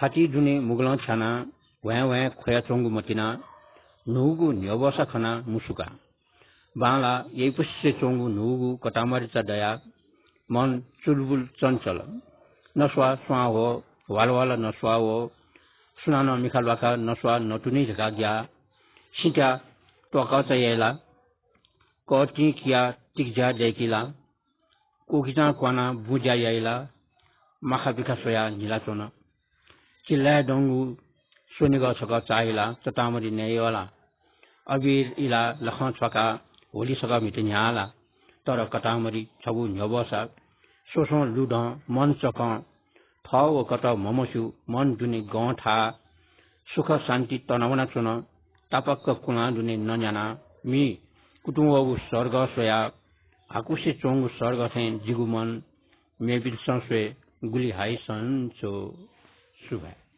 छाती दुने मुगलां छाना वह खोया चोंगु मतिना नुगु न्योबसा खना मुसुका बाला यही पुष्य चोंगु नुगु कटामरिचा दया मन चुलबुल चंचल नस्वा स्वा हो वालवाला नस्वा हो सुनाना मिखालवाका नस्वा नटुनी झका गया सिटा टोका चाहिएला कोटी किया टिकजा देखिला कोकिता क्वाना बुजा याइला माखा बिखा सोया निलाचोना चिल्ला डोंगु सोनिगा छका चाहिला चतामरी नेयोला अबीर इला लखन छका होली सका मितन्याला तर कटामरी छबु न्यबसा सोसो लुड मन चक फाव कटा ममसु मन दुने गठा सुख शान्ति तनावना चुन तापक्क कुना दुने नन्याना मी कुटुम्बु स्वर्ग सोया आकुशे चोंगु स्वर्ग थे जिगुमन मेबिल संस्वे गुली हाई संचो सुबह